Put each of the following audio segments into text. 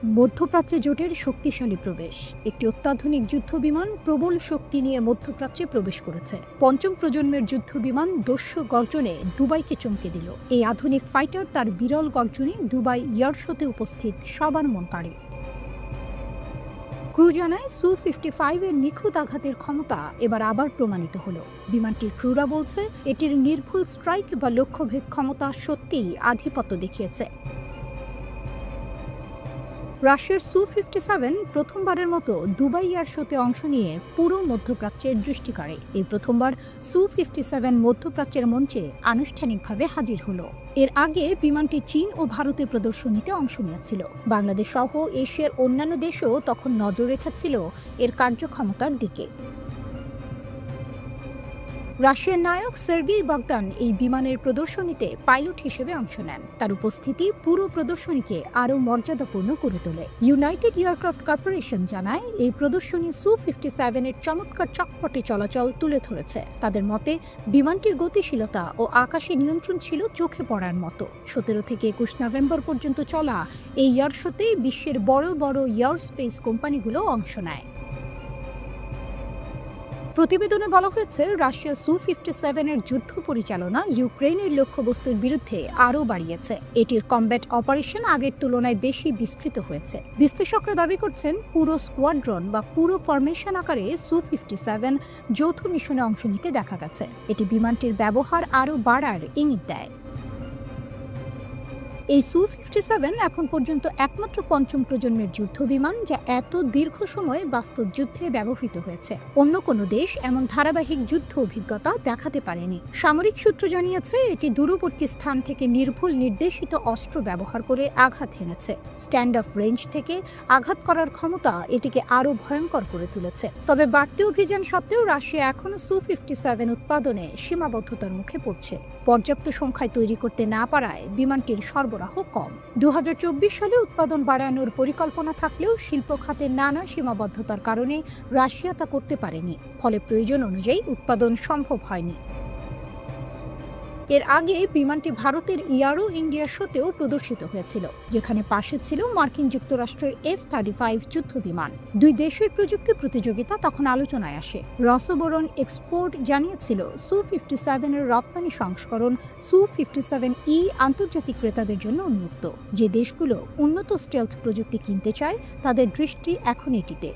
মধ্যপ্রাচ্যে জোটের শক্তিশালী প্রবেশ। একটি অত্যাধুনিক যুদ্ধবিমান প্রবল শক্তি নিয়ে মধ্যপ্রাচ্যে প্রবেশ করেছে। পঞ্চম প্রজন্মের যুদ্ধবিমান দস্যু গর্জনে দুবাইকে চমকে দিল। এই আধুনিক ফাইটার তার বিরল গর্জনে দুবাই এয়ার শোতে উপস্থিত সবার মন কাড়ে। ক্রু জানায় সু-55 এর নিখুঁত আঘাতের ক্ষমতা এবার আবার প্রমাণিত হলো। বিমানটির ক্রুরা বলছে এটির নির্ভুল স্ট্রাইক বা লক্ষ্যভেদ ক্ষমতা সত্যিই আধিপত্য দেখিয়েছে। রাশিয়ার সু-57 প্রথমবারের মতো দুবাই এয়ার শোতে অংশ নিয়ে পুরো মধ্যপ্রাচ্যের দৃষ্টি কাড়ে। এই প্রথমবার সু-57 মধ্যপ্রাচ্যের মঞ্চে আনুষ্ঠানিকভাবে হাজির হলো। এর আগে বিমানটি চীন ও ভারতের প্রদর্শনীতে অংশ নিয়েছিল। বাংলাদেশ সহ এশিয়ার অন্যান্য দেশও তখন নজর রেখেছিল এর কার্যক্ষমতার দিকে। রাশিয়ার নায়ক সের্গেই বগদান এই বিমানের প্রদর্শনীতে পাইলট হিসেবে অংশ নেন। তার উপস্থিতি পুরো প্রদর্শনীকে আরও মর্যাদাপূর্ণ করে তোলে। ইউনাইটেড এয়ারক্রাফট কর্পোরেশন জানায় এই প্রদর্শনী সু-57 এর চমৎকার চটপটে চলাচল তুলে ধরেছে। তাদের মতে বিমানটির গতিশীলতা ও আকাশে নিয়ন্ত্রণ ছিল চোখে পড়ার মতো। 17 থেকে 21 নভেম্বর পর্যন্ত চলা এই এয়ার শোতে বিশ্বের বড় বড় এয়ার স্পেস কোম্পানিগুলো অংশ নেয়। প্রতিবেদনে বলা হয়েছে রাশিয়া সু-57 এর যুদ্ধ পরিচালনা ইউক্রেনের লক্ষ্যবস্তুর বিরুদ্ধে আরও বাড়িয়েছে। এটির কমব্যাট অপারেশন আগের তুলনায় বেশি বিস্তৃত হয়েছে। বিশ্লেষকরা দাবি করছেন পুরো স্কোয়াড্রন বা পুরো ফরমেশন আকারে সু-57 যৌথ মিশনে অংশ নিতে দেখা গেছে। এটি বিমানটির ব্যবহার আরও বাড়ার ইঙ্গিত দেয়। এই সু-57 এখন পর্যন্ত একমাত্র পঞ্চম প্রজন্মের যুদ্ধ বিমান যা এত দীর্ঘ সময় বাস্তব যুদ্ধে ব্যবহৃত হয়েছে। অন্য কোনো দেশ এমন ধারাবাহিক যুদ্ধ অভিজ্ঞতা দেখাতে পারেনি। সামরিক সূত্র জানিয়েছে এটি দূরবর্তী স্থান থেকে নির্ভুল নির্দেশিত অস্ত্র ব্যবহার করে আঘাত হেনেছে। স্ট্যান্ড অফ রেঞ্জ থেকে আঘাত করার ক্ষমতা এটিকে আরও ভয়ঙ্কর করে তুলেছে। তবে বাড়তি অভিযান সত্ত্বেও রাশিয়া এখনও সু-57 উৎপাদনে সীমাবদ্ধতার মুখে পড়ছে। পর্যাপ্ত সংখ্যায় তৈরি করতে না পারায় বিমানটির সরবরাহ কম। 2024 সালে উৎপাদন বাড়ানোর পরিকল্পনা থাকলেও শিল্প খাতের নানা সীমাবদ্ধতার কারণে রাশিয়া তা করতে পারেনি। ফলে প্রয়োজন অনুযায়ী উৎপাদন সম্ভব হয়নি। এর আগে বিমানটি ভারতের এয়ারো ইন্ডিয়া শোতেও প্রদর্শিত হয়েছিল, যেখানে পাশে ছিল মার্কিন যুক্তরাষ্ট্রের F-35 যুদ্ধ বিমান। দুই দেশের প্রযুক্তি প্রতিযোগিতা তখন আলোচনায় আসে। রসবোরন এক্সপোর্ট জানিয়েছিল সু-57 এর রপ্তানি সংস্করণ সু-57E আন্তর্জাতিক ক্রেতাদের জন্য উন্মুক্ত। যে দেশগুলো উন্নত স্টেলথ প্রযুক্তি কিনতে চায় তাদের দৃষ্টি এখন এটিতে।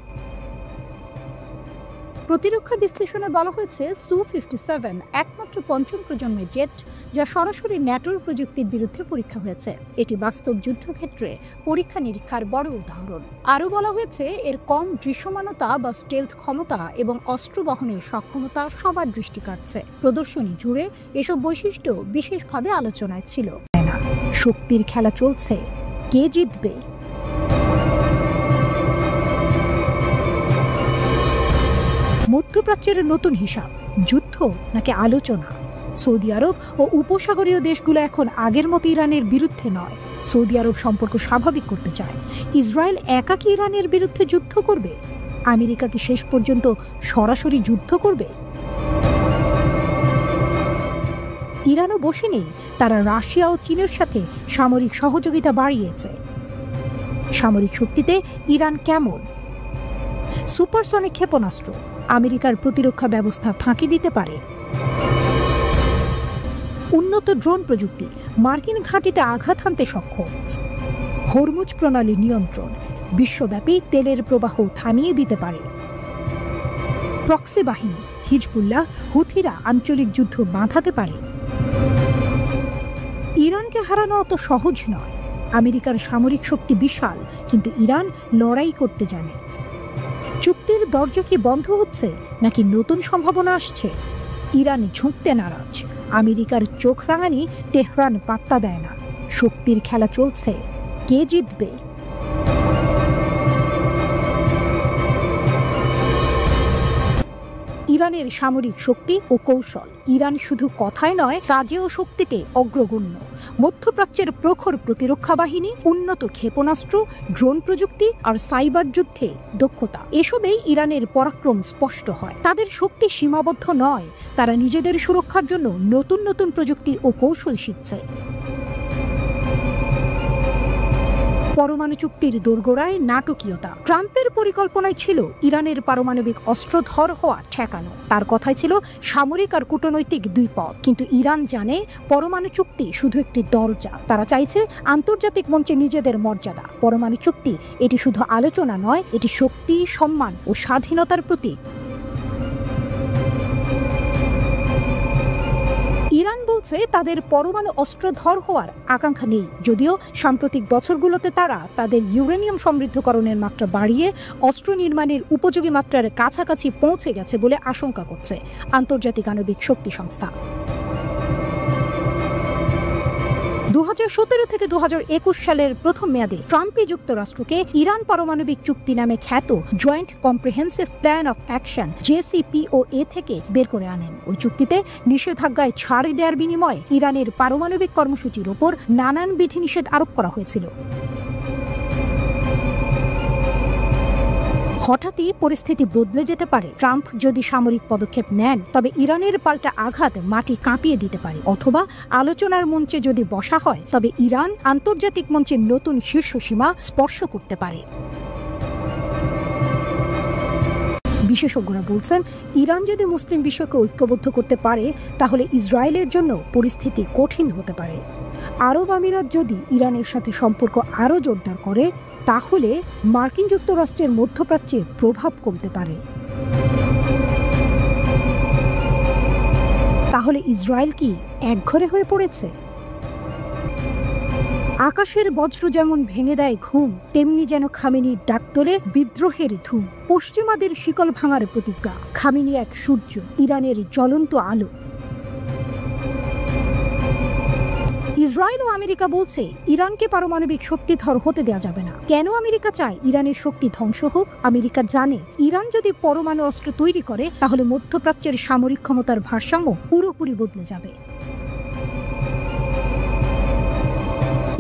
প্রতিরক্ষা বিশ্লেষণে বলা হয়েছে সু-57 একমাত্র পঞ্চম প্রজন্মের জেট যা সরাসরি ন্যাটোর প্রযুক্তির বিরুদ্ধে পরীক্ষা হয়েছে। এটি বাস্তব যুদ্ধক্ষেত্রে পরীক্ষা নিরীক্ষার বড় উদাহরণ। আরও বলা হয়েছে এর কম দৃশ্যমানতা বা স্টেলথ ক্ষমতা এবং অস্ত্র বহনের সক্ষমতা সবার দৃষ্টি কাড়ছে। প্রদর্শনী জুড়ে এসব বৈশিষ্ট্য বিশেষভাবে আলোচনায় ছিল। শক্তির খেলা চলছে, কে জিতবে? মধ্যপ্রাচ্যের নতুন হিসাব, যুদ্ধ নাকি আলোচনা? সৌদি আরব ও উপসাগরীয় দেশগুলো এখন আগের মতো ইরানের বিরুদ্ধে নয়। সৌদি আরব সম্পর্ক স্বাভাবিক করতে চায়। ইসরায়েল একা কি ইরানের বিরুদ্ধে যুদ্ধ করবে? আমেরিকা কি শেষ পর্যন্ত সরাসরি যুদ্ধ করবে? ইরানও বসে নেই, তারা রাশিয়া ও চীনের সাথে সামরিক সহযোগিতা বাড়িয়েছে। সামরিক শক্তিতে ইরান কেমন? সুপারসনিক ক্ষেপণাস্ত্র আমেরিকার প্রতিরক্ষা ব্যবস্থা ফাঁকি দিতে পারে। উন্নত ড্রোন প্রযুক্তি মার্কিন ঘাঁটিতে আঘাত হানতে সক্ষম। হরমুজ প্রণালী নিয়ন্ত্রণ বিশ্বব্যাপী তেলের প্রবাহ থামিয়ে দিতে পারে। প্রক্সি বাহিনী হিজবুল্লাহ হুথিরা আঞ্চলিক যুদ্ধ বাঁধাতে পারে। ইরানকে হারানো অত সহজ নয়। আমেরিকার সামরিক শক্তি বিশাল, কিন্তু ইরান লড়াই করতে জানে। চুক্তির দরজা কি বন্ধ হচ্ছে নাকি নতুন সম্ভাবনা আসছে? ইরান ঝুঁকতে নারাজ। আমেরিকার চোখ রাঙানি তেহরান পাত্তা দেয় না। শক্তির খেলা চলছে, কে জিতবে? ইরানের সামরিক শক্তি ও কৌশল। ইরান শুধু কথায় নয়, কাজেও শক্তিতে অগ্রগণ্য। মধ্যপ্রাচ্যের প্রখর প্রতিরক্ষা বাহিনী, উন্নত ক্ষেপণাস্ত্র, ড্রোন প্রযুক্তি আর সাইবার যুদ্ধে দক্ষতা, এসবেই ইরানের পরাক্রম স্পষ্ট হয়। তাদের শক্তি সীমাবদ্ধ নয়, তারা নিজেদের সুরক্ষার জন্য নতুন নতুন প্রযুক্তি ও কৌশল শিখছে। পরমাণু চুক্তির দোরগোড়ায় নাটকীয়তা। ট্রাম্পের পরিকল্পনায় ছিল ইরানের পারমাণবিক অস্ত্রধর হওয়া ঠেকানো। তার কথাই ছিল সামরিক আর কূটনৈতিক দুই পথ। কিন্তু ইরান জানে পরমাণু চুক্তি শুধু একটি দরজা। তারা চাইছে আন্তর্জাতিক মঞ্চে নিজেদের মর্যাদা। পরমাণু চুক্তি এটি শুধু আলোচনা নয়, এটি শক্তি, সম্মান ও স্বাধীনতার প্রতীক। ইরান বলছে তাদের পরমাণু অস্ত্রধর হওয়ার আকাঙ্ক্ষা নেই, যদিও সাম্প্রতিক বছরগুলোতে তারা তাদের ইউরেনিয়াম সমৃদ্ধকরণের মাত্রা বাড়িয়ে অস্ত্র নির্মাণের উপযোগী মাত্রার কাছাকাছি পৌঁছে গেছে বলে আশঙ্কা করছে আন্তর্জাতিক আণবিক শক্তি সংস্থা। 2017 থেকে 2021 সালের প্রথম মেয়াদে ট্রাম্পই যুক্তরাষ্ট্রকে ইরান পারমাণবিক চুক্তি নামে খ্যাত joint comprehensive plan of action JCPOA থেকে বের করে আনেন। ওই চুক্তিতে নিষেধাজ্ঞায় ছাড় দেওয়ার বিনিময়ে ইরানের পারমাণবিক কর্মসূচির ওপর নানান বিধিনিষেধ আরোপ করা হয়েছিল। হঠাৎই পরিস্থিতি বদলে যেতে পারে। ট্রাম্প যদি সামরিক পদক্ষেপ নেন তবে ইরানের পাল্টা আঘাত মাটি কাঁপিয়ে দিতে পারে, অথবা আলোচনার মঞ্চে যদি বসা হয় তবে ইরান আন্তর্জাতিক মঞ্চের নতুন শীর্ষসীমা স্পর্শ করতে পারে। বিশেষজ্ঞরা বলছেন ইরান যদি মুসলিম বিশ্বকে ঐক্যবদ্ধ করতে পারে তাহলে ইসরায়েলের জন্য পরিস্থিতি কঠিন হতে পারে। আরব আমিরাত যদি ইরানের সাথে সম্পর্ক আরও জোরদার করে তাহলে মার্কিন যুক্তরাষ্ট্রের মধ্যপ্রাচ্যে প্রভাব কমতে পারে। তাহলে ইসরায়েল কি একঘরে হয়ে পড়েছে? আকাশের বজ্র যেমন ভেঙে দেয় ঘুম, তেমনি যেন খামেনির ডাক তোলে বিদ্রোহের ধুম। পশ্চিমাদের শিকল ভাঙার প্রতিজ্ঞা। খামেনি এক সূর্য, ইরানের জ্বলন্ত আলো। ইসরায়েল ও আমেরিকা বলছে ইরানকে পারমাণবিক শক্তিধর হতে দেওয়া যাবে না। কেন আমেরিকা চায় ইরানের শক্তি ধ্বংস হোক? আমেরিকা জানে ইরান যদি পরমাণু অস্ত্র তৈরি করে তাহলে মধ্যপ্রাচ্যের সামরিক ক্ষমতার ভারসাম্য পুরোপুরি বদলে যাবে।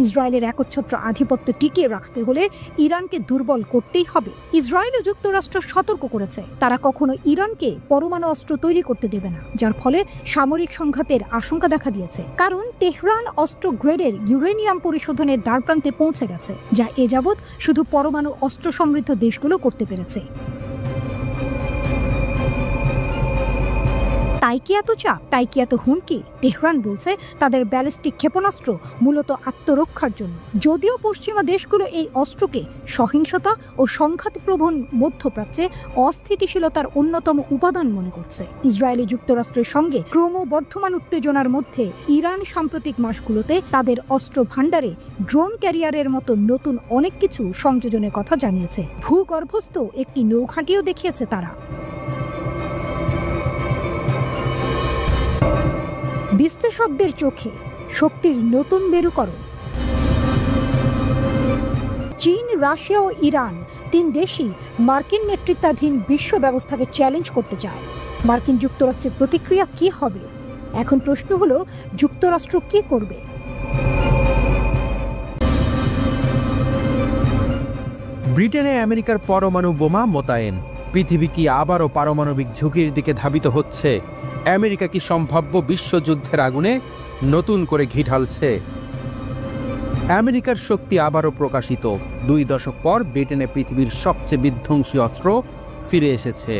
ইসরায়েলের একচ্ছত্র আধিপত্য টিকিয়ে রাখতে হলে ইরানকে দুর্বল করতেই হবে। ইসরায়েল ও যুক্তরাষ্ট্র সতর্ক করেছে তারা কখনো ইরানকে পরমাণু অস্ত্র তৈরি করতে দেবে না, যার ফলে সামরিক সংঘাতের আশঙ্কা দেখা দিয়েছে। কারণ তেহরান অস্ত্র গ্রেডের ইউরেনিয়াম পরিশোধনের দ্বারপ্রান্তে পৌঁছে গেছে, যা এ যাবৎ শুধু পরমাণু অস্ত্র সমৃদ্ধ দেশগুলো করতে পেরেছে। তাই কি এত চাপ? তাই কি এত হুমকি? তেহরান বলছে তাদের ব্যালিস্টিক ক্ষেপণাস্ত্র মূলত আত্মরক্ষার জন্য। যদিও পশ্চিমা দেশগুলো এই অস্ত্রকে সহিংসতা ও সংঘাতপ্রবণ মধ্যপ্রাচ্যে অস্থিতিশীলতার অন্যতম উপাদান মনে করছে। ইসরায়েলি যুক্তরাষ্ট্রের সঙ্গে ক্রমবর্ধমান উত্তেজনার মধ্যে ইরান সাম্প্রতিক মাসগুলোতে তাদের অস্ত্র ভাণ্ডারে ড্রোন ক্যারিয়ারের মতো নতুন অনেক কিছু সংযোজনের কথা জানিয়েছে। ভূগর্ভস্থ একটি নৌঘাঁটিও দেখিয়েছে তারা। বিশ্লেষকদের চোখে শক্তির নতুন মেরুকরণ। চীন, রাশিয়া ও ইরান তিন দেশই মার্কিন নেতৃত্বাধীন বিশ্ব ব্যবস্থাকে চ্যালেঞ্জ করতে চায়। মার্কিন যুক্তরাষ্ট্রের প্রতিক্রিয়া কি হবে? এখন প্রশ্ন হলো যুক্তরাষ্ট্র কি করবে? ব্রিটেনে আমেরিকার পরমাণু বোমা মোতায়েন। পৃথিবী কি আবারও পারমাণবিক ঝুঁকির দিকে ধাবিত হচ্ছে? আমেরিকা কি সম্ভাব্য বিশ্বযুদ্ধের আগুনে নতুন করে ঘি ঢালছে? আমেরিকার শক্তি আবারও প্রকাশিত। 2 দশক পর ব্রিটেনে পৃথিবীর সবচেয়ে বিধ্বংসী অস্ত্র ফিরে এসেছে।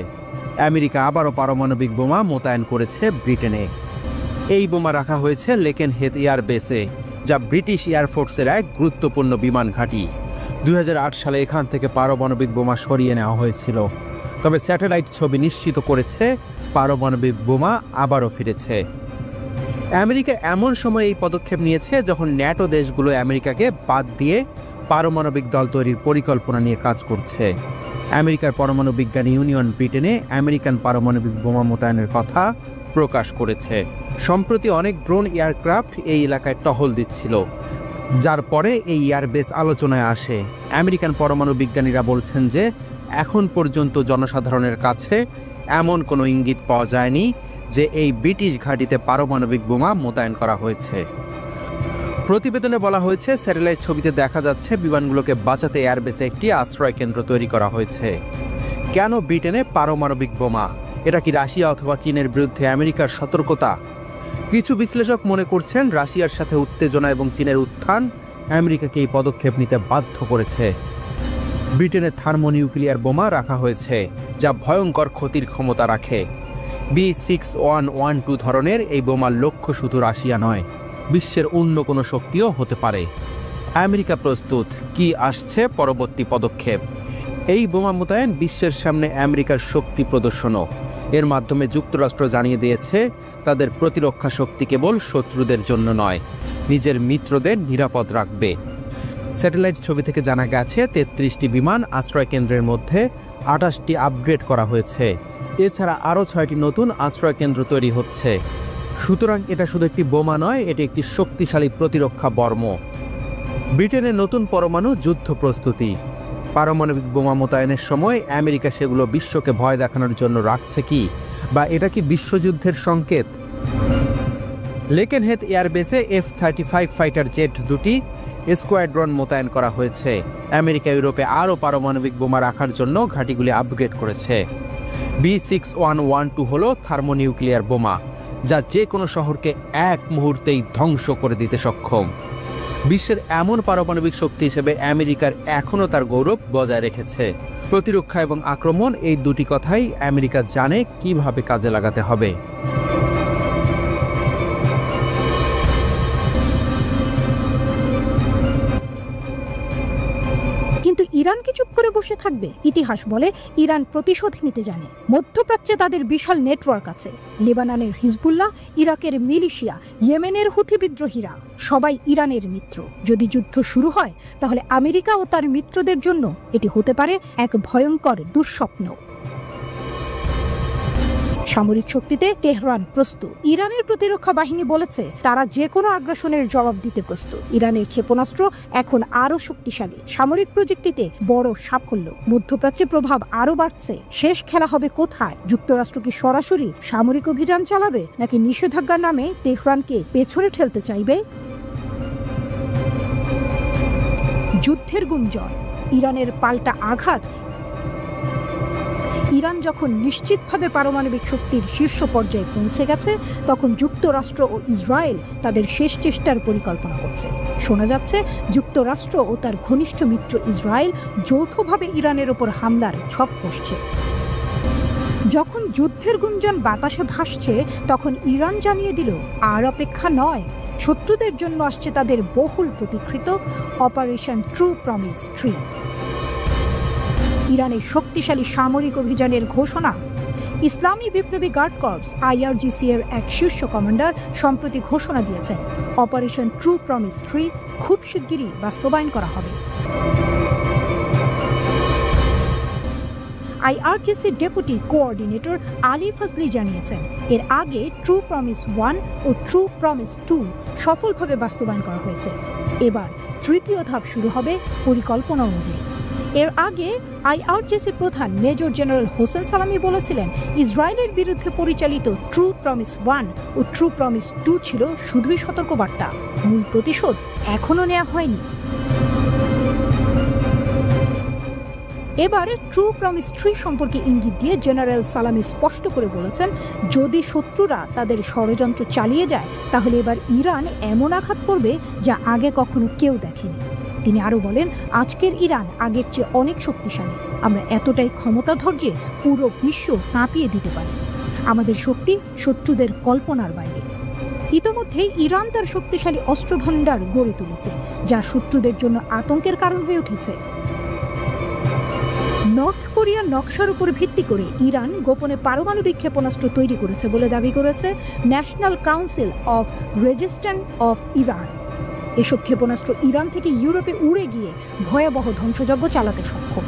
আমেরিকা আবারও পারমাণবিক বোমা মোতায়েন করেছে ব্রিটেনে। এই বোমা রাখা হয়েছে লেকেনহেথ এয়ার বেসে, যা ব্রিটিশ এয়ারফোর্সের এক গুরুত্বপূর্ণ বিমান ঘাঁটি। 2008 সালে এখান থেকে পারমাণবিক বোমা সরিয়ে নেওয়া হয়েছিল। তবে স্যাটেলাইট ছবি নিশ্চিত করেছে পারমাণবিক বোমা আবারও ফিরেছে। আমেরিকা এমন সময় এই পদক্ষেপ নিয়েছে যখন ন্যাটো দেশগুলো আমেরিকাকে বাদ দিয়ে পারমাণবিক দল তৈরির পরিকল্পনা নিয়ে কাজ করছে। আমেরিকার পরমাণু বিজ্ঞানী ইউনিয়ন ব্রিটেনে আমেরিকান পারমাণবিক বোমা মোতায়েনের কথা প্রকাশ করেছে। সম্প্রতি অনেক ড্রোন এয়ারক্রাফট এই এলাকায় টহল দিচ্ছিল, যার পরে এই এয়ারবেস আলোচনায় আসে। আমেরিকান পরমাণু বিজ্ঞানীরা বলছেন যে এখন পর্যন্ত জনসাধারণের কাছে এমন কোনো ইঙ্গিত পাওয়া যায়নি যে এই ব্রিটিশ ঘাঁটিতে পারমাণবিক বোমা মোতায়েন করা হয়েছে। প্রতিবেদনে বলা হয়েছে স্যাটেলাইট ছবিতে দেখা যাচ্ছে বিমানগুলোকে বাঁচাতে এয়ারবেসে একটি আশ্রয় কেন্দ্র তৈরি করা হয়েছে। কেন ব্রিটেনে পারমাণবিক বোমা? এটা কি রাশিয়া অথবা চীনের বিরুদ্ধে আমেরিকার সতর্কতা? কিছু বিশ্লেষক মনে করছেন রাশিয়ার সাথে উত্তেজনা এবং চীনের উত্থান আমেরিকাকে এই পদক্ষেপ নিতে বাধ্য করেছে। ব্রিটেনে থার্মোনিউক্লিয়ার বোমা রাখা হয়েছে, যা ভয়ঙ্কর ক্ষতির ক্ষমতা রাখে। B6112 ধরনের এই বোমার লক্ষ্য শুধু রাশিয়া নয়, বিশ্বের অন্য কোনো শক্তিও হতে পারে। আমেরিকা প্রস্তুত, কি আসছে পরবর্তী পদক্ষেপ? এই বোমা মোতায়েন বিশ্বের সামনে আমেরিকার শক্তি প্রদর্শনও। এর মাধ্যমে যুক্তরাষ্ট্র জানিয়ে দিয়েছে তাদের প্রতিরক্ষা শক্তি কেবল শত্রুদের জন্য নয়, নিজের মিত্রদের নিরাপদ রাখবে। স্যাটেলাইট ছবি থেকে জানা গেছে 33টি বিমান আশ্রয় কেন্দ্রের মধ্যে 28টি আপগ্রেড করা হয়েছে। এছাড়া আরও 6টি নতুন আশ্রয় কেন্দ্র তৈরি হচ্ছে। সুতরাং এটা শুধু একটি বোমা নয়, এটি একটি শক্তিশালী প্রতিরক্ষা বর্ম। ব্রিটেনের নতুন পরমাণু যুদ্ধ প্রস্তুতি। পারমাণবিক বোমা মোতায়েনের সময় আমেরিকা সেগুলো বিশ্বকে ভয় দেখানোর জন্য রাখছে কি, বা এটা কি বিশ্বযুদ্ধের সংকেত? লেকেনহেথ এয়ারবেসে F-35 ফাইটার জেট দুটি স্কোয়াড্রন মোতায়েন করা হয়েছে। আমেরিকা ইউরোপে আরও পারমাণবিক বোমা রাখার জন্য ঘাঁটিগুলি আপগ্রেড করেছে। B6112 হল থার্মোনিউক্লিয়ার বোমা, যা যে কোনো শহরকে এক মুহূর্তেই ধ্বংস করে দিতে সক্ষম। বিশ্বের এমন পারমাণবিক শক্তি হিসেবে আমেরিকার এখনও তার গৌরব বজায় রেখেছে। প্রতিরক্ষা এবং আক্রমণ, এই দুটি কথাই আমেরিকা জানে কিভাবে কাজে লাগাতে হবে। কিন্তু ইরান কি চুপ করে বসে থাকবে? ইতিহাস বলে ইরান প্রতিশোধ নিতে জানে। মধ্যপ্রাচ্যে তাদের বিশাল নেটওয়ার্ক আছে। লেবাননের হিজবুল্লাহ, ইরাকের মিলিশিয়া, ইয়েমেনের হুথি বিদ্রোহীরা সবাই ইরানের মিত্র। যদি যুদ্ধ শুরু হয়, তাহলে আমেরিকা ও তার মিত্রদের জন্য এটি হতে পারে এক ভয়ঙ্কর দুঃস্বপ্ন। সামরিক শক্তিতে তেহরান প্রস্তুত। ইরানের প্রতিরক্ষা বাহিনী বলেছে তারা যে কোনো আগ্রাসনের জবাব দিতে প্রস্তুত। ইরানের ক্ষেপণাস্ত্র এখন আরও শক্তিশালী। সামরিক প্রযুক্তিতে বড় সাফল্য। মধ্যপ্রাচ্যে প্রভাব আরও বাড়ছে। শেষ খেলা হবে কোথায়? যুক্তরাষ্ট্র কি সরাসরি সামরিক অভিযান চালাবে, নাকি নিষেধাজ্ঞার নামে তেহরানকে পেছনে ঠেলতে চাইবে? যুদ্ধের গুঞ্জন, ইরানের পাল্টা আঘাত। ইরান যখন নিশ্চিতভাবে পারমাণবিক শক্তির শীর্ষ পর্যায়ে পৌঁছে গেছে, তখন যুক্তরাষ্ট্র ও ইসরায়েল তাদের শেষ চেষ্টার পরিকল্পনা করছে। শোনা যাচ্ছে যুক্তরাষ্ট্র ও তার ঘনিষ্ঠ মিত্র ইসরায়েল যৌথভাবে ইরানের ওপর হামলার ছক কষছে। যখন যুদ্ধের গুঞ্জন বাতাসে ভাসছে, তখন ইরান জানিয়ে দিল আর অপেক্ষা নয়। শত্রুদের জন্য আসছে তাদের বহুল প্রতীক্ষিত অপারেশন ট্রু প্রমিস 3। ইরানের শক্তিশালী সামরিক অভিযানের ঘোষণা। ইসলামী বিপ্লবী গার্ড কর্পস IRGC এর এক শীর্ষ কমান্ডার সম্প্রতি ঘোষণা দিয়েছেন, অপারেশন ট্রু প্রমিস 3 খুব শিগগিরই বাস্তবায়ন করা হবে। IRGC ডেপুটি কোঅর্ডিনেটর আলী ফজলি জানিয়েছেন, এর আগে ট্রু প্রমিস 1 ও ট্রু প্রমিস 2 সফলভাবে বাস্তবায়ন করা হয়েছে। এবার তৃতীয় ধাপ শুরু হবে পরিকল্পনা অনুযায়ী। এর আগে IRGC প্রধান মেজর জেনারেল হোসেন সালামি বলেছিলেন, ইসরায়েলের বিরুদ্ধে পরিচালিত ট্রু প্রমিস 1 ও ট্রু প্রমিস 2 ছিল শুধুই সতর্কবার্তা, মূল প্রতিশোধ এখনও নেওয়া হয়নি। এবার ট্রু প্রমিস 3 সম্পর্কে ইঙ্গিত দিয়ে জেনারেল সালামি স্পষ্ট করে বলেছেন, যদি শত্রুরা তাদের ষড়যন্ত্র চালিয়ে যায়, তাহলে এবার ইরান এমন আঘাত করবে যা আগে কখনো কেউ দেখেনি। তিনি আরও বলেন, আজকের ইরান আগের চেয়ে অনেক শক্তিশালী। আমরা এতটাই ক্ষমতাধর যে পুরো বিশ্ব কাঁপিয়ে দিতে পারি। আমাদের শক্তি শত্রুদের কল্পনার বাইরে। ইতোমধ্যেই ইরান তার শক্তিশালী অস্ত্রভাণ্ডার গড়ে তুলেছে, যা শত্রুদের জন্য আতঙ্কের কারণ হয়ে উঠেছে। নর্থ কোরিয়ার নকশার উপর ভিত্তি করে ইরান গোপনে পারমাণবিক ক্ষেপণাস্ত্র তৈরি করেছে বলে দাবি করেছে national council of resistance of Iran. এসব ক্ষেপণাস্ত্র ইরান থেকে ইউরোপে উড়ে গিয়ে ভয়াবহ ধ্বংসযজ্ঞ চালাতে সক্ষম।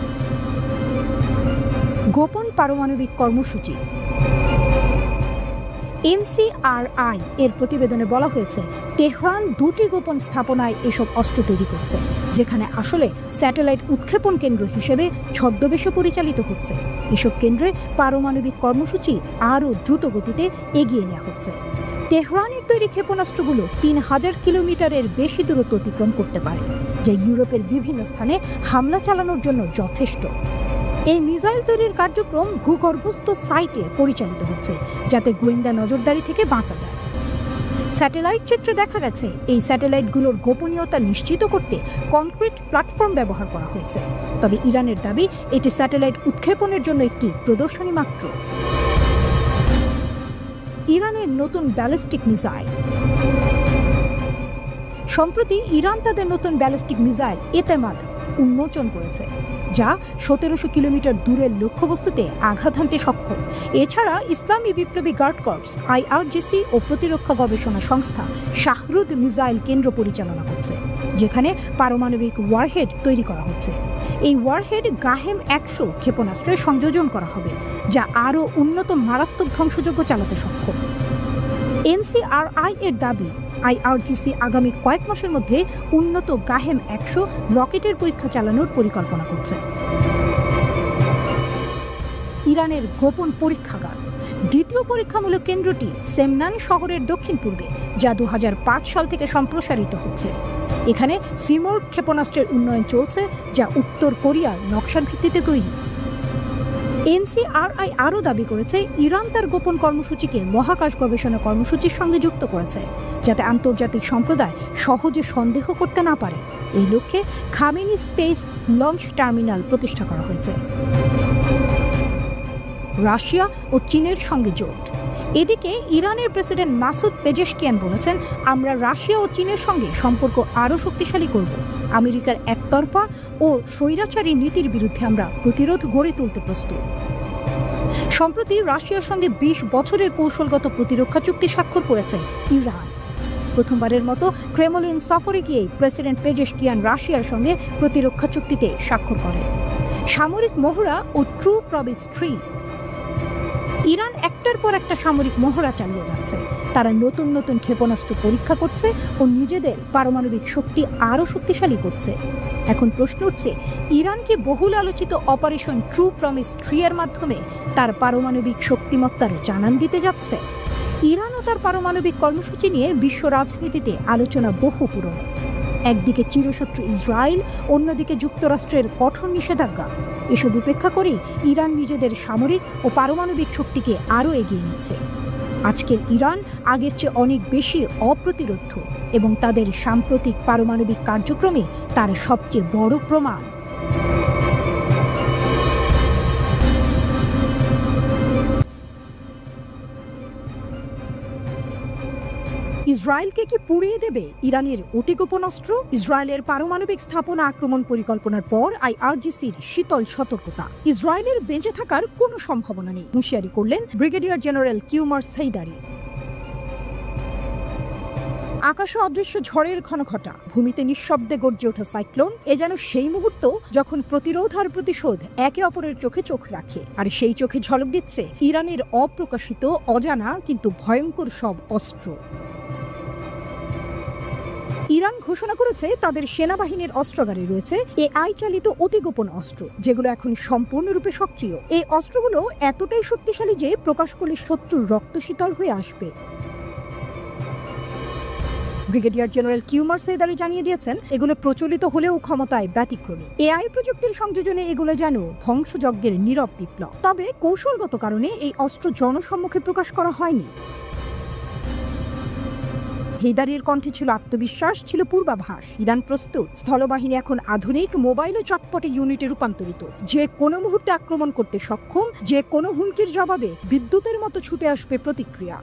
গোপন পারমাণবিক কর্মসূচি। NCRI এর প্রতিবেদনে বলা হয়েছে, তেহরান 2টি গোপন স্থাপনায় এসব অস্ত্র তৈরি করছে, যেখানে আসলে স্যাটেলাইট উৎক্ষেপণ কেন্দ্র হিসেবে ছদ্মবেশে পরিচালিত হচ্ছে। এসব কেন্দ্রে পারমাণবিক কর্মসূচি আরও দ্রুত গতিতে এগিয়ে নেওয়া হচ্ছে। তেহরানের তৈরি ক্ষেপণাস্ত্রগুলো 3000 কিলোমিটারের বেশি দূরত্ব অতিক্রম করতে পারে, যা ইউরোপের বিভিন্ন স্থানে হামলা চালানোর জন্য যথেষ্ট। এই মিসাইল তৈরির কার্যক্রম ভূগর্ভস্থ সাইটে পরিচালিত হচ্ছে, যাতে গোয়েন্দা নজরদারি থেকে বাঁচা যায়। স্যাটেলাইট চিত্রে দেখা গেছে এই স্যাটেলাইটগুলোর গোপনীয়তা নিশ্চিত করতে কনক্রিট প্ল্যাটফর্ম ব্যবহার করা হয়েছে। তবে ইরানের দাবি এটি স্যাটেলাইট উৎক্ষেপণের জন্য একটি প্রদর্শনী মাত্র। ইরানের নতুন ব্যালিস্টিক মিসাইল। সম্প্রতি ইরান তাদের নতুন ব্যালিস্টিক মিসাইল এতেমাদ উন্মোচন করেছে, যা ১৭০০ কিলোমিটার দূরের লক্ষ্যবস্তুতে আঘাত হানতে সক্ষম। এছাড়া ইসলামী বিপ্লবী গার্ড কর্পস IRGC ও প্রতিরক্ষা গবেষণা সংস্থা শাহরুদ মিসাইল কেন্দ্র পরিচালনা করছে, যেখানে পারমাণবিক ওয়ারহেড তৈরি করা হচ্ছে। এই ওয়ারহেড গাহেম-১০০ ক্ষেপণাস্ত্রে সংযোজন করা হবে, যা আরও উন্নত মারাত্মক ধ্বংসযোগ্য চালাতে সক্ষম। NCRI এর দাবি IRGC আগামী কয়েক মাসের মধ্যে উন্নত গাহেম-১০০ রকেটের পরীক্ষা চালানোর পরিকল্পনা করছে। ইরানের গোপন পরীক্ষাগার। দ্বিতীয় পরীক্ষামূলক কেন্দ্রটি সেমনান শহরের দক্ষিণ পূর্বে, যা ২০০৫ সাল থেকে সম্প্রসারিত হচ্ছে। এখানে সিমোর্গ ক্ষেপণাস্ত্রের উন্নয়ন চলছে, যা উত্তর কোরিয়ার নকশার ভিত্তিতে তৈরি। NCRI আরও দাবি করেছে ইরান তার গোপন কর্মসূচিকে মহাকাশ গবেষণা কর্মসূচির সঙ্গে যুক্ত করেছে, যাতে আন্তর্জাতিক সম্প্রদায় সহজে সন্দেহ করতে না পারে। এই লক্ষ্যে খামেনি স্পেস লঞ্চ টার্মিনাল প্রতিষ্ঠা করা হয়েছে। রাশিয়া ও চীনের সঙ্গে জোট। এদিকে ইরানের প্রেসিডেন্ট মাসুদ পেজেশকিয়ান বলেছেন, আমরা রাশিয়া ও চীনের সঙ্গে সম্পর্ক আরও শক্তিশালী করব। আমেরিকার একতরফা ও স্বৈরাচারী নীতির বিরুদ্ধে আমরা প্রতিরোধ গড়ে তুলতে প্রস্তুত। সম্প্রতি রাশিয়ার সঙ্গে ২০ বছরের কৌশলগত প্রতিরক্ষা চুক্তি স্বাক্ষর করেছে ইরান। প্রথমবারের মতো ক্রেমলিন সফরে গিয়ে প্রেসিডেন্ট পেজেশকিয়ান রাশিয়ার সঙ্গে প্রতিরক্ষা চুক্তিতে স্বাক্ষর করেন। সামরিক মহড়া ও ট্রু প্রমিস 3। ইরান একটার পর একটা সামরিক মহড়া চালিয়ে যাচ্ছে। তারা নতুন নতুন ক্ষেপণাস্ত্র পরীক্ষা করছে ও নিজেদের পারমাণবিক শক্তি আরও শক্তিশালী করছে। এখন প্রশ্ন উঠছে, ইরান কি বহুল আলোচিত অপারেশন ট্রু প্রমিস 3 এর মাধ্যমে তার পারমাণবিক শক্তিমত্তার জানান দিতে যাচ্ছে? ইরান ও তার পারমাণবিক কর্মসূচি নিয়ে বিশ্ব রাজনীতিতে আলোচনা বহু পুরনো। একদিকে চিরশত্রু ইসরায়েল, অন্যদিকে যুক্তরাষ্ট্রের কঠোর নিষেধাজ্ঞা। এসব উপেক্ষা করে ইরান নিজেদের সামরিক ও পারমাণবিক শক্তিকে আরও এগিয়ে নিচ্ছে। আজকের ইরান আগের চেয়ে অনেক বেশি অপ্রতিরোধ্য এবং তাদের সাম্প্রতিক পারমাণবিক কার্যক্রমে তার সবচেয়ে বড় প্রমাণ। ইসরায়েলকে কি পুড়িয়ে দেবে ইরানের অতি গোপন অস্ত্র? ইসরায়েলের পারমাণবিক স্থাপনা আক্রমণ পরিকল্পনার পর IRGCর শীতল সতর্কতা। ইসরায়েলের বেঁচে থাকার কোনো সম্ভাবনা নেই, হুঁশিয়ারি করলেন ব্রিগেডিয়ার জেনারেল কিউমার সাইদারি। আকাশে অদৃশ্য ঝড়ের ঘনঘটা, ভূমিতে নিঃশব্দে গর্জে ওঠা সাইক্লোন। এ যেন সেই মুহূর্ত যখন প্রতিরোধ আর প্রতিশোধ একে অপরের চোখে চোখ রাখে। আর সেই চোখে ঝলক দিচ্ছে ইরানের অপ্রকাশিত, অজানা কিন্তু ভয়ঙ্কর সব অস্ত্র। ইরান ঘোষণা করেছে তাদের সেনাবাহিনীর অস্ত্রাগারে রয়েছে AI চালিত অতি গোপন অস্ত্র, যেগুলো এখন সম্পূর্ণরূপে সক্রিয়। এই অস্ত্রগুলো এতটাই শক্তিশালী যে প্রকাশ করলে শত্রুর রক্ত শীতল হয়ে আসবে। ব্রিগেডিয়ার জেনারেল কিউমার সাইদারি জানিয়ে দিয়েছেন, এগুলো প্রচলিত হলেও ক্ষমতায় ব্যতিক্রমী। AI প্রযুক্তির সংযোজনে এগুলো যেন ধ্বংসযজ্ঞের নীরব বিপ্লব। তবে কৌশলগত কারণে এই অস্ত্র জনসম্মুখে প্রকাশ করা হয়নি। হেদারির কণ্ঠে ছিল আত্মবিশ্বাস, ছিল পূর্বাভাস। ইরান প্রস্তুত, স্থলবাহিনী এখন আধুনিক, মোবাইল ও চটপটে ইউনিটে রূপান্তরিত, যে কোনো মুহূর্তে আক্রমণ করতে সক্ষম, যে কোনো হুমকির জবাবে বিদ্যুতের মতো ছুটে আসবে প্রতিক্রিয়া।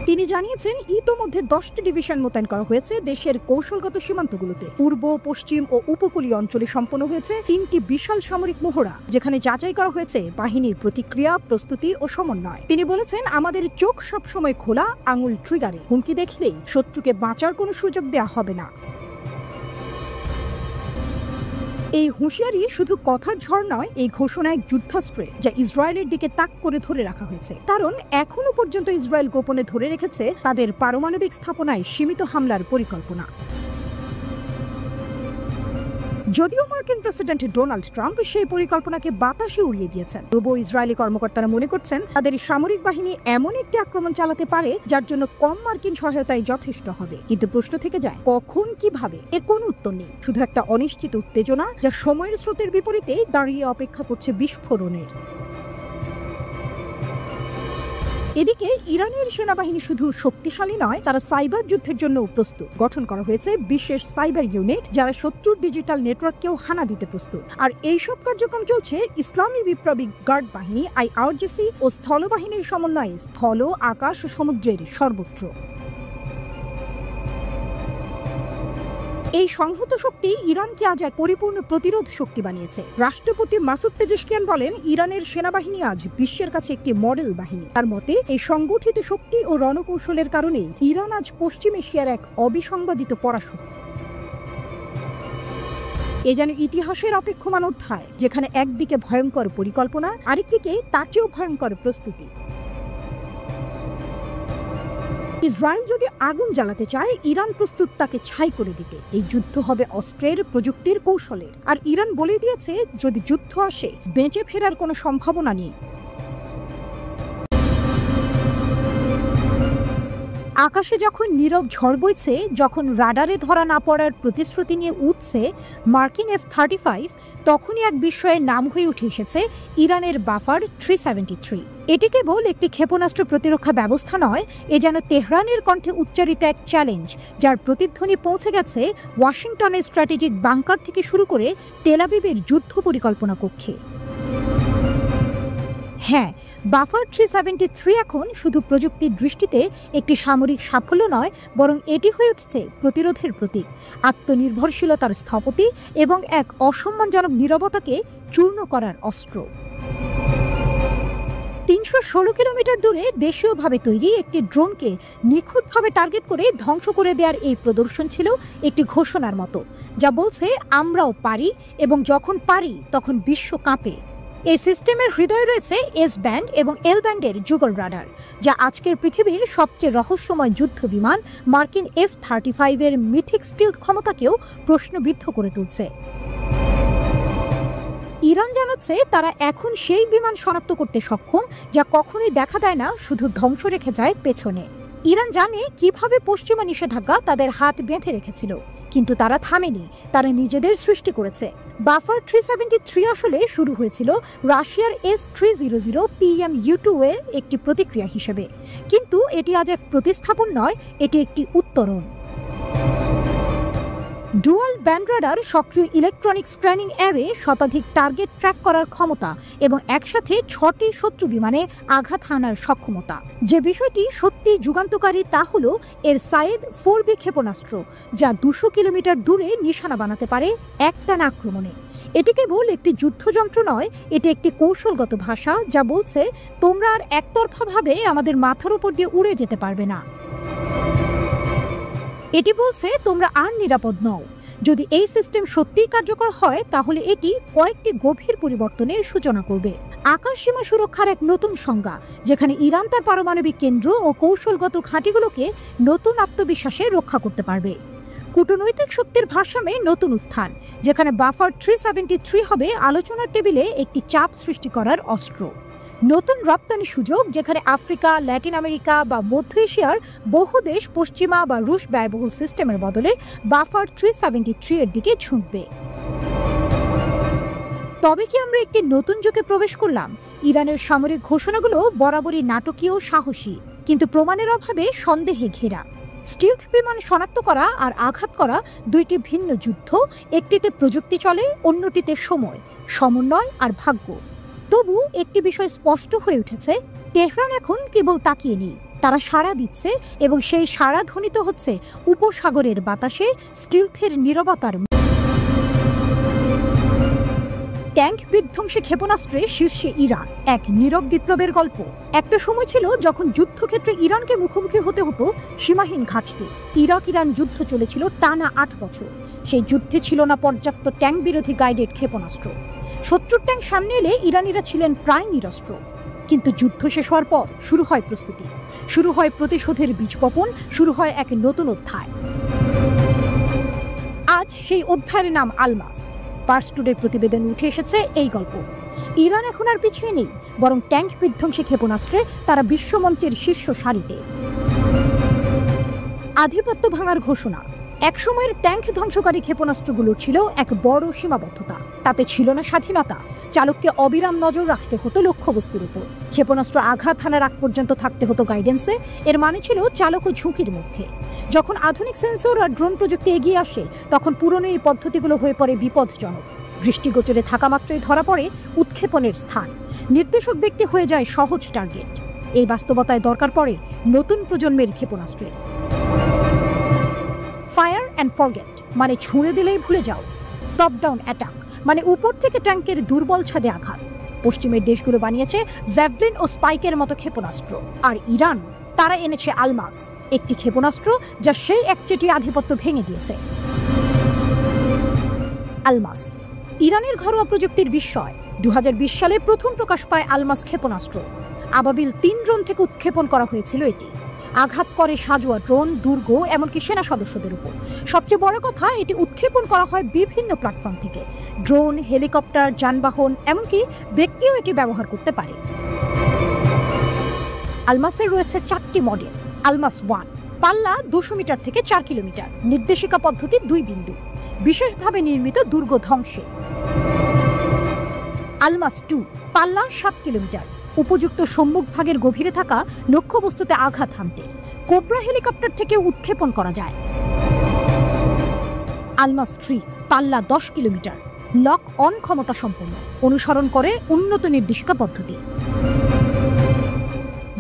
তিনি জানিয়েছেন, ইতোমধ্যে 10টি ডিভিশন মোতায়েন করা হয়েছে দেশের কৌশলগত সীমান্তগুলোতে। পূর্ব, পশ্চিম ও উপকূলীয় অঞ্চলে সম্পন্ন হয়েছে 3টি বিশাল সামরিক মহড়া, যেখানে যাচাই করা হয়েছে বাহিনীর প্রতিক্রিয়া, প্রস্তুতি ও সমন্বয়। তিনি বলেছেন, আমাদের চোখ সবসময় খোলা, আঙুল ট্রিগারে। হুমকি দেখলেই শত্রুকে বাঁচার কোনো সুযোগ দেওয়া হবে না। এই হুঁশিয়ারি শুধু কথার ঝড় নয়, এই ঘোষণা এক যুদ্ধাস্ত্রে, যা ইসরায়েলের দিকে তাক করে ধরে রাখা হয়েছে। কারণ এখনো পর্যন্ত ইসরায়েল গোপনে ধরে রেখেছে তাদের পারমাণবিক স্থাপনায় সীমিত হামলার পরিকল্পনা। যদিও মার্কিন প্রেসিডেন্ট ডোনাল্ড ট্রাম্প সেই পরিকল্পনাকে বাতাসে উড়িয়ে দিয়েছেন, তবুও ইসরায়েলি কর্মকর্তারা মনে করছেন তাদের সামরিক বাহিনী এমন একটি আক্রমণ চালাতে পারে যার জন্য কম মার্কিন সহায়তাই যথেষ্ট হবে। কিন্তু প্রশ্ন থেকে যায়, কখন, কিভাবে? এর কোনো উত্তর নেই, শুধু একটা অনিশ্চিত উত্তেজনা যা সময়ের স্রোতের বিপরীতে দাঁড়িয়ে অপেক্ষা করছে বিস্ফোরণের। এদিকে ইরানের সেনাবাহিনী শুধু শক্তিশালী নয়, তারা সাইবার যুদ্ধের জন্য প্রস্তুত। গঠন করা হয়েছে বিশেষ সাইবার ইউনিট, যারা শত্রুর ডিজিটাল নেটওয়ার্ককেও হানা দিতে প্রস্তুত। আর এইসব কার্যক্রম চলছে ইসলামী বিপ্লবী গার্ড বাহিনী IRGC ও স্থলবাহিনীর সমন্বয়ে স্থল, আকাশ ও সমুদ্রের সর্বত্র। এই সংহত শক্তি ইরানকে আজ এক পরিপূর্ণ প্রতিরোধ শক্তি বানিয়েছে। রাষ্ট্রপতি মাসুদ পেজেশকিয়ান বলেন, ইরানের সেনাবাহিনী আজ বিশ্বের কাছে একটি মডেল বাহিনী। তার মতে, এই সংগঠিত শক্তি ও রণকৌশলের কারণে ইরান আজ পশ্চিম এশিয়ার এক অবিসংবাদিত পরাশক্তি। এ যেন ইতিহাসের অপেক্ষমান অধ্যায়, যেখানে একদিকে ভয়ঙ্কর পরিকল্পনা, আরেকদিকে তার চেয়েও ভয়ঙ্কর প্রস্তুতি। ইসরায়েল যদি আগুন জ্বালাতে চায়, ইরান প্রস্তুত তাকে ছাই করে দিতে। এই যুদ্ধ হবে অস্ত্রের, প্রযুক্তির, কৌশলের। আর ইরান বলে দিয়েছে, যদি যুদ্ধ আসে, বেঁচে ফেরার কোনো সম্ভাবনা নেই। আকাশে যখন নীরব ঝড় বইছে, যখন রাডারে ধরা না পড়ার প্রতিশ্রুতি নিয়ে উঠছে মার্কিন F-35, তখনই এক বিস্ময়ের নাম হয়ে উঠে এসেছে ইরানের বাফার 373। এটি কেবল একটি ক্ষেপণাস্ত্র প্রতিরক্ষা ব্যবস্থা নয়, এ যেন তেহরানের কণ্ঠে উচ্চারিত এক চ্যালেঞ্জ, যার প্রতিধ্বনি পৌঁছে গেছে ওয়াশিংটনের স্ট্র্যাটেজিক বাংকার থেকে শুরু করে তেল আবিবের যুদ্ধ পরিকল্পনা কক্ষে। হ্যাঁ, বাফার 373 এখন শুধু প্রযুক্তির দৃষ্টিতে একটি সামরিক সাফল্য নয়, বরং এটি হয়ে উঠছে প্রতিরোধের প্রতীক, আত্মনির্ভরশীলতার স্থপতি এবং এক অসম্মানজনক নীরবতাকে চূর্ণ করার অস্ত্র। 316 কিলোমিটার দূরে দেশীয়ভাবে তৈরি একটি ড্রোনকে নিখুঁতভাবে টার্গেট করে ধ্বংস করে দেওয়ার এই প্রদর্শন ছিল একটি ঘোষণার মতো, যা বলছে আমরাও পারি, এবং যখন পারি তখন বিশ্ব কাঁপে। এই সিস্টেমের হৃদয়ে রয়েছে এস ব্যান্ড এবং এল ব্যান্ডের যুগল রাডার, যা আজকের পৃথিবীর সবচেয়ে রহস্যময় যুদ্ধ বিমান মার্কিন F-35 এর মিথিক স্টিলথ ক্ষমতাকেও প্রশ্নবিদ্ধ করে তুলছে। ইরান জানাচ্ছে, তারা এখন সেই বিমান শনাক্ত করতে সক্ষম যা কখনোই দেখা দেয় না, শুধু ধ্বংস রেখে যায় পেছনে। ইরান জানে কিভাবে পশ্চিমা নিষেধাজ্ঞা তাদের হাত বেঁধে রেখেছিল, কিন্তু তারা থামেনি, তারা নিজেদের সৃষ্টি করেছে। বাফার 373 আসলে শুরু হয়েছিল রাশিয়ার S-300 PMU-2 এর একটি প্রতিক্রিয়া হিসেবে, কিন্তু এটি আজ এক প্রতিস্থাপন নয়, এটি একটি উত্তরণ। ডুয়াল ব্যান্ড রাডার, সক্রিয় ইলেকট্রনিক স্ক্যানিং অ্যারে, শতাধিক টার্গেট ট্র্যাক করার ক্ষমতা এবং একসাথে 6টি শত্রু বিমানে আঘাত হানার সক্ষমতা। যে বিষয়টি সত্যি যুগান্তকারী তা হল এর সায়েদ 4B ক্ষেপণাস্ত্র, যা 200 কিলোমিটার দূরে নিশানা বানাতে পারে একটানা আক্রমণে। এটি কেবল একটি যুদ্ধযন্ত্র নয়, এটি একটি কৌশলগত ভাষা, যা বলছে, তোমরা আর একতরফাভাবে আমাদের মাথার উপর দিয়ে উড়ে যেতে পারবে না। এটি বলছে, তোমরা আর নিরাপদ নও। যদি এই সিস্টেম সত্যিই কার্যকর হয়, তাহলে এটি কয়েকটি গভীর পরিবর্তনের সূচনা করবে। আকাশ সীমা সুরক্ষার এক নতুন সংজ্ঞা, যেখানে ইরান তার পারমাণবিক কেন্দ্র ও কৌশলগত ঘাঁটিগুলোকে নতুন আত্মবিশ্বাসে রক্ষা করতে পারবে। কূটনৈতিক শক্তির ভারসাম্যে নতুন উত্থান, যেখানে বাফার 373 হবে আলোচনার টেবিলে একটি চাপ সৃষ্টি করার অস্ত্র। নতুন রপ্তানি সুযোগ, যেখানে আফ্রিকা, ল্যাটিন আমেরিকা বা মধ্য এশিয়ার বহু দেশ পশ্চিমা বা রুশ ব্যয়বহুল সিস্টেমের বদলে বাফার 373 এর দিকে ঝুঁকবে। তবে কি আমরা একটি নতুন যুগে প্রবেশ করলাম? ইরানের সামরিক ঘোষণাগুলো বরাবরই নাটকীয়, সাহসী, কিন্তু প্রমাণের অভাবে সন্দেহে ঘেরা। স্টিলথ বিমান শনাক্ত করা আর আঘাত করা দুইটি ভিন্ন যুদ্ধ, একটিতে প্রযুক্তি চলে, অন্যটিতে সময়, সমন্বয় আর ভাগ্য। তবু একটি বিষয় স্পষ্ট হয়ে উঠেছে, তেহরান এখন কেবল তাকিয়ে নেই, তারা সাড়া দিচ্ছে, এবং সেই সাড়া ধ্বনিত হচ্ছে উপসাগরের বাতাসে, স্টিলথের নীরবতার। ট্যাঙ্ক বিধ্বংসী ক্ষেপণাস্ত্রে শীর্ষে ইরান, এক নীরব বিপ্লবের গল্প। একটা সময় ছিল যখন যুদ্ধক্ষেত্রে ইরানকে মুখোমুখি হতে হতো সীমাহীন ঘাঁটিতে। ইরাক ইরান যুদ্ধ চলেছিল টানা 8 বছর। সেই যুদ্ধে ছিল না পর্যাপ্ত ট্যাঙ্ক বিরোধী গাইডেড ক্ষেপণাস্ত্র। শত্রুর ট্যাঙ্ক সামনে এলে ইরানিরা ছিলেন প্রায় নিরস্ত্র। কিন্তু যুদ্ধ শেষ হওয়ার পর শুরু হয় প্রস্তুতি, শুরু হয় প্রতিশোধের বীজ বপন, শুরু হয় এক নতুন অধ্যায়। আজ সেই অধ্যায়ের নাম আলমাস। পার্স টুডের প্রতিবেদন উঠে এসেছে এই গল্প। ইরান এখন আর পিছিয়ে নেই, বরং ট্যাঙ্ক বিধ্বংসী ক্ষেপণাস্ত্রে তারা বিশ্বমঞ্চের শীর্ষ সারিতে। আধিপত্য ভাঙার ঘোষণা। একসময়ের ট্যাঙ্ক ধ্বংসকারী ক্ষেপণাস্ত্রগুলোর ছিল এক বড় সীমাবদ্ধতা, তাতে ছিল না স্বাধীনতা, চালককে অবিরাম নজর রাখতে হতো লক্ষ্যবস্তুর উপর। ক্ষেপণাস্ত্র আঘাত হানার আগ পর্যন্ত থাকতে হতো গাইডেন্সে। এর মানে ছিল চালকও ঝুঁকির মধ্যে। যখন আধুনিক সেন্সর আর ড্রোন প্রযুক্তি এগিয়ে আসে, তখন পুরনো এই পদ্ধতিগুলো হয়ে পড়ে বিপজ্জনক। দৃষ্টিগোচরে থাকা মাত্রই ধরা পড়ে উৎক্ষেপণের স্থান, নির্দেশক ব্যক্তি হয়ে যায় সহজ টার্গেট। এই বাস্তবতায় দরকার পড়ে নতুন প্রজন্মের ক্ষেপণাস্ত্রের। ফায়ার অ্যান্ড ফরগেট মানে ছুঁড়ে দিলেই ভুলে যাও। টপ ডাউন অ্যাটাক মানে উপর থেকে ট্যাঙ্কের দুর্বল ছাদে আঘাত। পশ্চিমের দেশগুলো বানিয়েছে জ্যাভলিন ও স্পাইকের মতো ক্ষেপণাস্ত্র, আর ইরান তারা এনেছে আলমাস, একটি ক্ষেপণাস্ত্র যা সেই একচেটি আধিপত্য ভেঙে দিয়েছে। আলমাস ইরানের ঘরোয়া প্রযুক্তির বিস্ময়। 2020 সালে প্রথম প্রকাশ পায় আলমাস ক্ষেপণাস্ত্র। আবাবিল 3 ড্রোন থেকে উৎক্ষেপণ করা হয়েছিল এটি। আঘাত করে সাজোয়া ড্রোন, দুর্গ, এমনকি সেনা সদস্যদের উপর। সবচেয়ে বড় কথা, এটি উৎক্ষেপণ করা হয় বিভিন্ন প্ল্যাটফর্ম থেকে। ড্রোন, হেলিকপ্টার, যানবাহন, এমনকি ব্যক্তিও এটি ব্যবহার করতে পারে। আলমাসের রয়েছে 4টি মডেল। আলমাস 1 পাল্লা 200 মিটার থেকে 4 কিলোমিটার, নির্দেশিকা পদ্ধতি 2 বিন্দু, বিশেষভাবে নির্মিত দুর্গ ধ্বংসে। আলমাস 2 পাল্লা 7 কিলোমিটার, উপযুক্ত সম্মুখভাগের গভীরে থাকা লক্ষ্যবস্তুতে আঘাত হানতে। কোবরা হেলিকপ্টার থেকে উৎক্ষেপণ করা যায়। আলমাস 3 পাল্লা 10 কিলোমিটার, লক অন ক্ষমতা সম্পন্ন, অনুসরণ করে উন্নত নির্দেশিকা পদ্ধতি।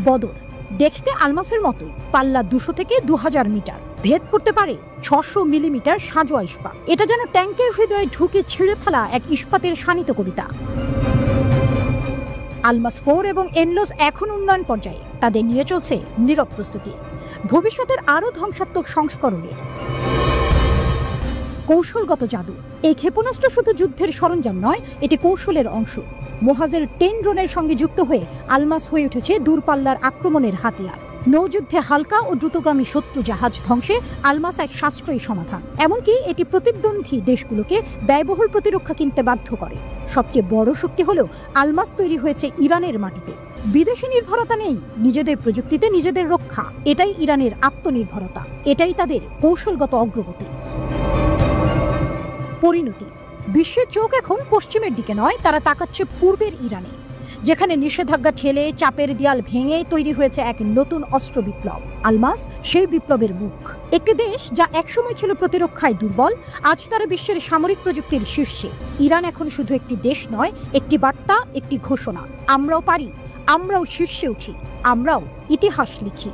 বদর দেখতে আলমাসের মতোই, পাল্লা 200 থেকে 2000 মিটার, ভেদ করতে পারে 600 মিলিমিটার সাজোয়া ইস্পাত। এটা যেন ট্যাঙ্কের হৃদয়ে ঢুকে ছিঁড়ে ফেলা এক ইস্পাতের শানিত কবিতা। আলমাস 4 এবং এনলোস এখন উন্নয়ন পর্যায়ে, তাদের নিয়ে চলছে নীরব প্রস্তুতি ভবিষ্যতের আরও ধ্বংসাত্মক সংস্করণে। কৌশলগত জাদু এই ক্ষেপণাস্ত্র শুধু যুদ্ধের সরঞ্জাম নয়, এটি কৌশলের অংশ। মোহাজের 10 ড্রোনের সঙ্গে যুক্ত হয়ে আলমাস হয়ে উঠেছে দূরপাল্লার আক্রমণের হাতিয়ার। নৌযুদ্ধে হালকা ও দ্রুতগামী শত্রু জাহাজ ধ্বংসে আলমাস এক সাশ্রয়ী সমাধান। এমনকি এটি প্রতিদ্বন্দ্বী দেশগুলোকে ব্যয়বহুল প্রতিরক্ষা কিনতে বাধ্য করে। সবচেয়ে বড় শক্তি হলো আলমাস তৈরি হয়েছে ইরানের মাটিতে। বিদেশি নির্ভরতা নেই, নিজেদের প্রযুক্তিতে নিজেদের রক্ষা। এটাই ইরানের আত্মনির্ভরতা, এটাই তাদের কৌশলগত অগ্রগতি। পরিণতি বিশ্বের চোখ এখন পশ্চিমের দিকে নয়, তারা তাকাচ্ছে পূর্বের ইরানে, যেখানে নিষেধাজ্ঞা ঠেলে চাপের দেয়াল ভেঙে তৈরি হয়েছে এক নতুন অস্ত্র বিপ্লব। আলমাস সেই বিপ্লবের মুখ। একটি দেশ যা একসময় ছিল প্রতিরক্ষায় দুর্বল, আজ তারা বিশ্বের সামরিক প্রযুক্তির শীর্ষে। ইরান এখন শুধু একটি দেশ নয়, একটি বার্তা, একটি ঘোষণা। আমরাও পারি, আমরাও শীর্ষে উঠি, আমরাও ইতিহাস লিখি।